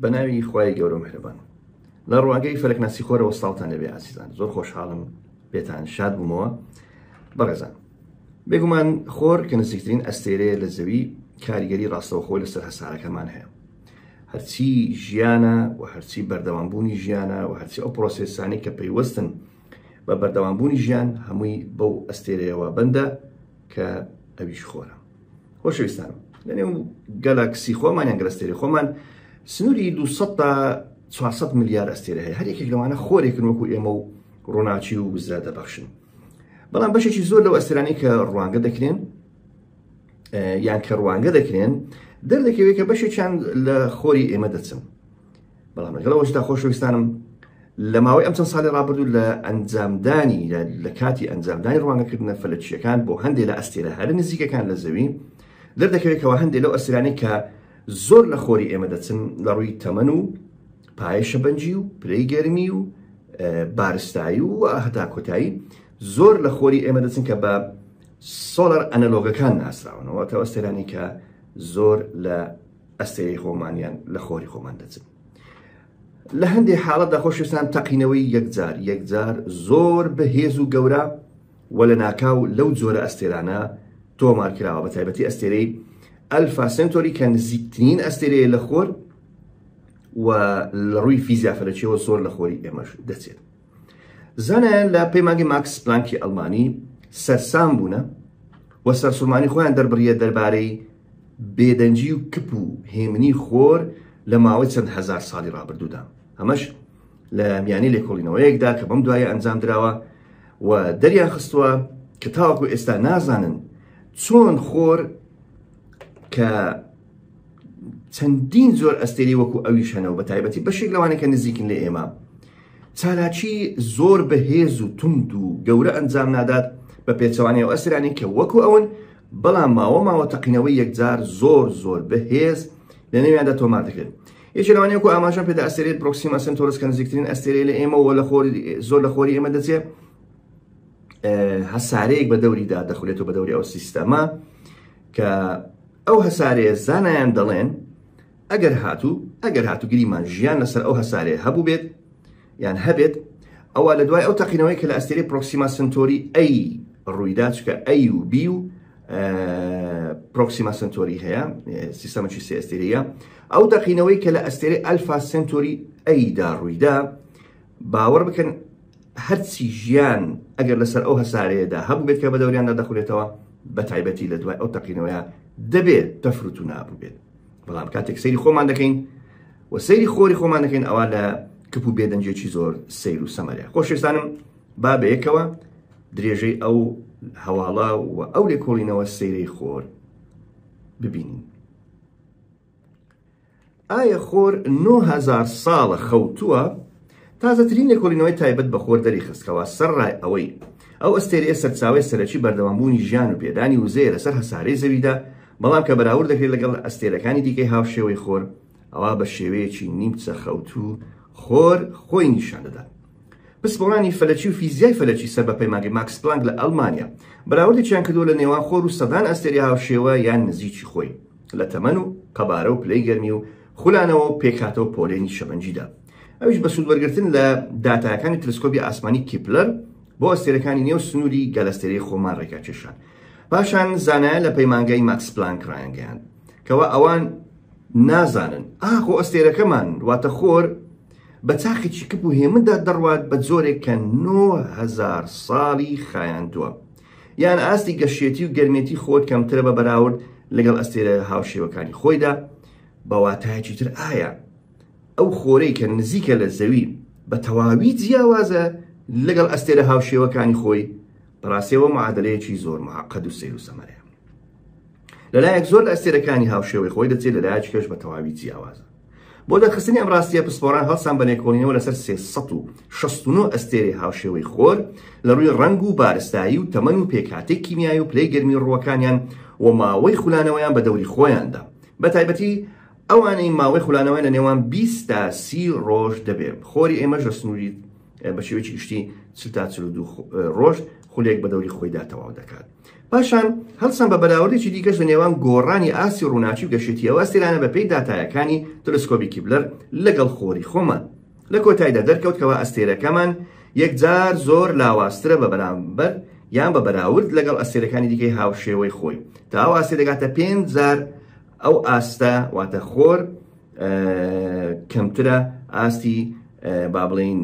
بەناوی خوای گەورە و میهرەبان لە ڕوانگەی فەلەکناسی خۆرەوە ساڵتان لەبێ عزیزان زۆر خۆشحاڵم بێتان شاد بوومەوە بەڕێزان بێگومان خۆر کە نزیکترین ئەستێرەیە لە زەوی کاریگەری ڕاستەوخۆی لەسەر هەسارەکەمان هەیە هەرچی ژیانە و هەرچی بەردەوامبوونی ژیانە و هەرچی ئەو پرۆسێسانی کە پەیوەستن بە بەردەوامبوونی ژیان هەمووی بەو ئەستێرەیەوە بەندە کە ئەویش خۆرە خۆشەویستانم لەنێو گەلاکسی خۆمان یان گەلەستێری خۆمان سنووری 200 تا 400 ملیار ئەستێرە هەیە هەر یەکێک لەوانە خۆرێکن وەکو ئێمە و ڕووناچی و بزرا دەبەخشن بەڵام بەشێکی زۆر لەو ئەستێرانەی کە ڕوانگە دەکرێن یان کە ڕوانگە دەکرێن دەردەکەوێت کە بەشێکیان لە خۆری ئێمە دەچن بەڵام لەگەڵەوەشدا خۆشەویستانم لە ماوەی ئەم چەند ساڵی ڕابردوو لە ئەنجامدانی لە کاتی ئەنجامدانی ڕوانگەکردنە فەلەکیەکان بۆ هەندێک لە ئەستێرە هەر نزیکەکان لە زەوی دەردەکەوێتەوە هەندێک لەو ئەستێرانەی کە زۆر لە خۆری ئێمە دەچن لە ڕووی تەمەن و پایە شەبەنجی و پلەی گەرمی و بارستایی و هەتا کۆتایی زۆر لە خۆری ئێمە دەچن کە بە سۆلەر ئەنەلۆگەکان ناسراونەوە تا ئەستێرانی کە زۆر لە ئەستێرەی خۆمانیان لە خۆری خۆمان دەچن لە هەندێک حاڵەتدا خۆشەویستان تەقینەوەی یەکجار زۆر بەهێز و گەورە و لە ناکاو لەو جۆرە ئەستێرانە تۆمارکراوە بە تایبەتی ئەستێرەی ئەلفا سنتۆری کە نزیکترین ئەستێرەیە لە خۆر و لە ڕووی فیزیا فەلەکیەوە زۆر لە خۆری ئێمەش دەچێت زانایان لە پەیمانگی ماکس پلانکی ئەڵمانی سەرسام بوونە و سەرسوورمانی خۆیان دەربڕیە دەربارەی بێدەنجی و کپ و هێمنی خۆر لە ماوەی چەند هەزار ساڵی ڕابردوودا ئەمەش لە میانی لێکۆڵینەوەیەکدا کە بەم دوایە ئەنجام درراوە و دەریان خستووە کە تاوەکو ئێستا نازانن چۆن خۆر کە چەندین زۆر ئەستێری وەکو ئەویش هەنەوە بە تایبەتی بەشێک لەوانەیە کە نزیکن لە ئێمە چالاکی زۆر بەهێز و تند و گەورە ئەنجام نادات بە پێچەوانەوە ئەسرانی کە وەکو ئەون بەڵام ماوە تەقینەوەی یەکجار زۆر بەهێز لە نێویاندا تۆمار دەکرێت یەکێ لەوانەیە وەکو ئاماژەم پێدا ئەستێرەی پرۆکسیما سنتۆرس کە نزیکترین ئەستێرەی لە ئێمە و زۆر لە خۆری ئێمە دەچێت هەسارەیەک بە دەوریدا دەخولێتەوە بە دەوری ئەو سیستەمە کە ئەو هەسارەیە زانایان دەڵێن ئەگەر هاتوو گریمان ژیان لەسەر ئەو هەسارەیە هەبوو بێت یان هەبێت ئەوە لە دوای ئەو تەقینەوەی کە لە ئەستێرەی پرۆکسیما سنتۆری ئەی ڕوویدا چکە ئەی و بی و پرۆکسیما سنتۆری هەیە سیستەمەکی سێ ئەستێرەیە ئەو تەقینەوەی کە لە ئەستێرەی ئەلفا سنتۆری ئەیدا ڕوویدا باوەڕ بکەن هەرچی ژیان ئەگەر لەسەر ئەو هەسارەیەدا هەبوو بێت کە بە دەوریاندا دەخولێتەوە بە تایبەتی لە دوای ئەو تەقینەوەیە دەبێت تەفروت و نابوو بێت بەڵام کاتێک سەیری خۆمان دەکەین و سەیری خۆری خۆمان دەکەین ئەوە لە کپ و بێدەنجێکی زۆر سەیر و سەمەرەیە خۆشەویستانم با بەیەکەوە درێژەی ئەو هەواڵە و ئەو لێکۆڵینەوە سەیرەی خۆر ببینین ئایا خۆر 9000 ساڵە خەوتووە تازەترین لێکۆڵینەوەی تایبەت بە خۆر دەری خستکەوە سەرڕای ئەوەی ئەو ئەستێرەیە سەرچاوی سەرەکی بەردەوامبوونی ژیان و پێدانی وزەیە لەسەر هەسارەی زەویدا بەڵام کە بەراورد دەکرێت لەگەڵ ئەستێرەکانی دیکەی هاوشێوەی خۆر ئەوە بە شێوەیەکی نیمچە خەوتوو خۆر خۆی نیشان دەدات پسپۆڕانی فەلەکی و فیزیای فەلەکی سەر بە پەیمانگی ماکس پلانک لە ئەڵمانیا بەراوردێکیان کردووە لە نێوان خۆر و سەدان ئەستێری هاوشێوە یان نزیکی خۆی لە تەمەن و قەبارە و پلەی گەرمی و خولانەوە و پێکهاتەوە پۆلێنی شەبەنجیدا ئەویش بە سوودوەرگرتن لە داتایەکانی تەلەسکۆپی ئاسمانی کیپلەر بۆ ئەستێرەکانی نێو سنووری گەلەستێرەی خۆمان ڕێکاکێشان پاشان زانایە لە پەیمانگای ماکس پلانک ڕایانگەیاند کەوە ئەوان نازانن ئاخۆ ئەستێرەکەمان واتە خۆر بە چاخێکی کپ و هێمندا دەڕوات بە جۆرێک کە 9000 ساڵی خایاندووە یان ئاستی گەشتێتی و گەرمێتی خۆت کەمترە بە بەراورد لەگەڵ ئەستێرە هاوشێوەکانی خۆیدا بە واتایەکی تر ئایا ئەو خۆرەی کە نزیکە لە زەوی بە تەواوی جیاوازە لەگەڵ ئەستێرە هاوشێوەکانی خۆی بەڕاستیەوە معادلەیەکی زۆر معقەد و سەیر و سەمەرەیە لەلایەک زۆر لە ئەستێرەکانی هاوشێوەی خۆی دەچێت لەلایەکیش بە تەواوی جیاوازە بۆ دەرخستنی ئەم ڕاستیە پسپۆڕان هەڵسان بە لێکۆڵینەوە لەسەر 369 ئەستێرەی هاوشێوەی خۆر لە ڕووی ڕەنگ و بارستایی و تەمەن و پێکهاتێک کیمیایی و پلەی گەرمی ڕووەکانیان و ماوەی خولانەوەیان بە دەوری خۆیاندا بە تایبەتی ئەوانەی ماوەی خولانەوەی لە نێوان 20 تا 30 ڕۆژ دەبێت خۆری ئێمەش لە سنووری بە شێوەیەکی گشتی 40 تا 42 ڕۆژ خولێک بە دەوری خۆیدا تەواو دەکات پاشان هەڵسان بە بەراوردێکی دیکەش لە نێوان گۆڕانی ئاسی ڕووناچی و گەشتیەوە ئەستێرانە بەپێی داتایەکانی تەلەسکۆپی کیبلەر لەگەڵ خۆری خۆمان. لە کۆتاییدا دەرکەوتکەوە ئەستێرەکەمان یەکجار زۆر لاوااسترە بە بەرامبەر یان بە بەراورد لەگەڵ ئەستێرەکانی دیکەی هاوشێوەی خۆی تا ئەو ئاستێ دەگاتە 5,000 ئەو ئاستە واتە خۆر کەمترە ئاستی با بڵین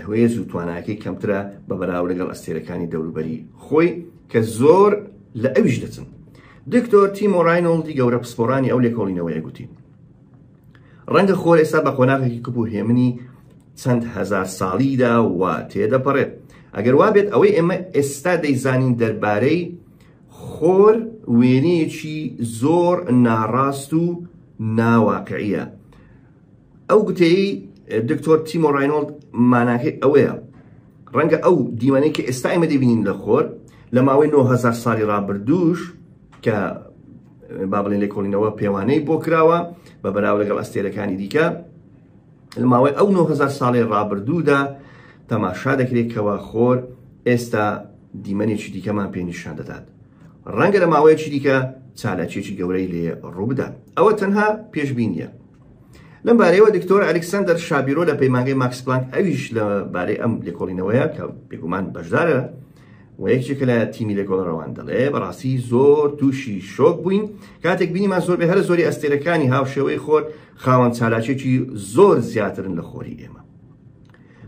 هێز و تواناکەی کەمترە بە بەراورد لەگەڵ ئەستێرەکانی دەوروبەری خۆی کە زۆر لە ئەویش دەچن. دکتۆر تیمۆ ڕاینۆڵدی گەورە پسپۆڕانی ئەو لێکۆڵینەوەیە گوتی ڕەنگە خۆر ئێستا بە قۆناغێکی کپ و هێمنی چەند هەزار ساڵیدا و تێدەپەڕێت. ئەگەر وابێت ئەوەی ئێمە ئێستا دەیزانین دەربارەی خۆر وێنەیەکی زۆر ناڕاست و ناواقعیە. ئەو گوتەیەی دکتۆر تیمۆ ڕاینۆڵد ماناکەی ئەوەیە ڕەنگە ئەو دیمەنەی کە ئێستا ئێمە دەبینین لە خۆر لە ماوەی 9,000 ساڵی ڕابردووش کە با بڵێن لێکۆڵینەوە پێوانەی بۆ کراوە بە بەراورد لەگەڵ ئەستێرەکانی دیکە لە ماوەی ئەو 9,000 ساڵی ڕابردوودا تەماشا دەکرێت کەوا خۆر ئێستا دیمەنێکی دیکەمان پێ نیشان دەدات. ڕەنگە لە ماوەیەکی دیکە چالاکیێکی گەورەی لێ ڕوو بدات. ئەوە تەنها پێشبینیە. لەم بارەیەوە دکتۆر ئەلێکساندەر شابیرۆ لە پەیمانگەی ماکس پلانک ئەویش لە بارەی ئەم لێکۆڵینەوەیە کە بێگومان بەشدارە و یەکێکە لە تیمی لێکۆڵەرەوەیان دەڵێ بەڕاستی زۆر تووشی شۆک بووین کاتێک بینیمان زۆر بێ هەر زۆری ئەستێرەکانی هاوشێوەی خۆر خاوەن چالاکیێکی زۆر زیاترن لە خۆری ئێمە.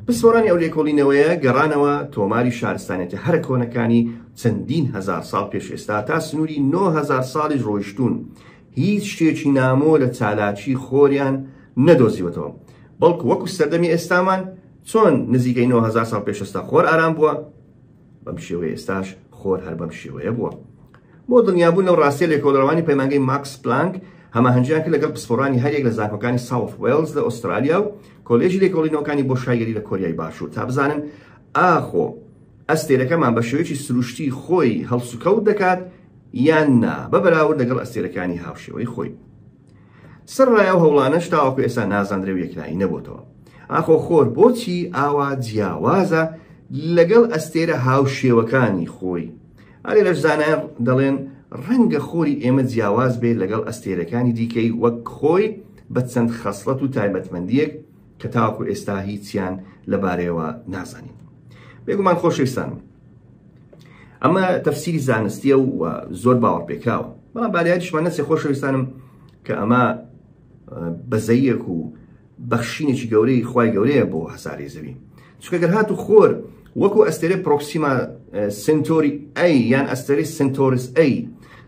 پسپۆڕانی ئەو لێکۆڵینەوەیە گەڕانەوە تۆماری شارستانێتە هەر کۆنەکانی چەندین هەزار ساڵ پێش ئێستا تا سنووری 9,000 ساڵی ڕۆیشتون هیچ شتێکی نامۆ لە چالاکی خۆریان نەدۆزیوەتەوە بەڵکو وەکو سەردەمی ئێستامان چۆن نزیکەی 9,000 ساڵ پێش ئێستا خۆر ئارام بووە بەم شێوەیە ئێستاش خۆر هەر بەم شێوەیە بووە. بۆ دڵنیابوون لەو ڕاستیە لێکۆڵەرەوانی پەیمانگەی ماکس پلانک هەماهەنگیان کرد لەگەڵ پسپۆڕانی هەریەک لە زانکۆکانی ساوث وێلز لە ئوسترالیا و کۆلێژی لێکۆڵینەوەکانی بۆ شایگەری لە کۆریای باشوور تا بزانن ئاخۆ ئەستێرەکەمان بە شێوەیەکی سروشتی خۆی هەڵسوکەوت دەکات یان نا بە بەراورد لەگەڵ ئەستێرەکانی هاوشێوەی خۆی. سەرڕای ئەو هەوڵانەش تاوەکو ئێستا نازانرێ و یەکلایی نەبووتەوە. ئاخۆ خۆر بۆچی ئاوا جیاوازە لەگەڵ ئەستێرە هاوشێوەکانی خۆی؟ هەرێ لەش زانایان دەڵێن ڕەنگە خۆری ئێمە جیاواز بێت لەگەڵ ئەستێرەکانی دیکەی وەک خۆی بە چەند خەسڵەت و تایبەتمەندیەک کە تاوەکو ئێستا هیچیان لەبارەیەوە نازانین. بێگومان خۆشەویستانم ئەمە تەفسیری زانستیە و زۆر باوەڕ پێکراوە بەڵام بارەیەکیشمان نەچێ خۆشەویستانم کە ئەمە بەزەیەک و بەخشینێکی گەورەی خوای گەورەیە بۆ هەساری زەوی. چونکە گەر هات و خۆر وەکو ئەستێرە پرۆکسیما سنتۆری ئەی یان ئەستێرەی سنتۆرس ئەی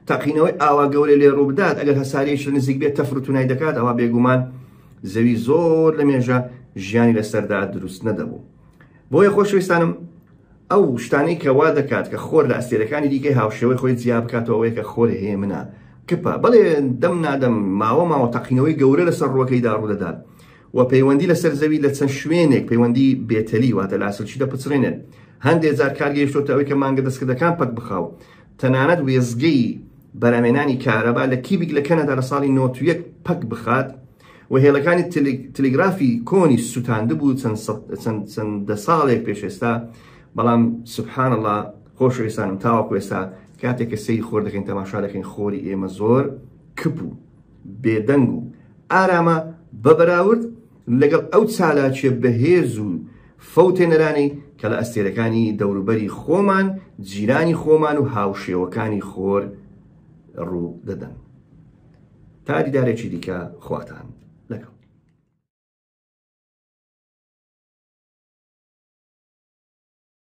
تاقینەوەی ئاوا گەورە لێ ڕوو بدات ئەگەر هەساریش لە نزیک بێت تەفر و تونای دەکات ئەوە بێگومان زەوی زۆر لە مێژە ژیانی لەسەردا دروست نەدەبوو. بۆیە خۆشەویستانم ئەو شتانەی کە وا دەکات کە خۆر لە ئەستێرەکانی دیکەی هاوشێوەی خۆی جیا بکاتەوەی کە خۆر هێمنە کپە بەڵێ دەم نادەم ماوە تاقینەوەی گەورە لەسەر ڕووەکەیدا ڕوودەدات و پەیوەندی لەسەر زەوی لە چەند شوێنێک پەیوەندی بێتەلی واتە لاسلچی دەپچڕێنێت هەندێک جار کارگەیشتۆتە ئەوەی کە مانگە دەستکردەکان پەک بخاو تەنانەت وێزگەی بەرامێنانی کارەبا لە کیبێک لە کەنەدا لە ساڵی 91 پەک بخات و هێڵەکانی تەلگرافی کۆنی سوتاندە بوو چەندە ساڵێک پێش ئێستا بەڵام سوبحان الله خۆشەویستانم تاوەکو ئێستا کاتێک کە سەیری خۆر دەکەین تەماشا دەکەین خۆری ئێمە زۆر کپ و بێدەنگ و ئارامە بە بەراورد لەگەڵ ئەو چالاکیە بەهێز و فەوتێنەرانی کە لە ئەستێرەکانی دەوروبەری خۆمان جیرانی خۆمان و هاوشێوەکانی خۆر ڕوو دەدەن. تا دیدارێکی دیکە خواتان لەگەڵ.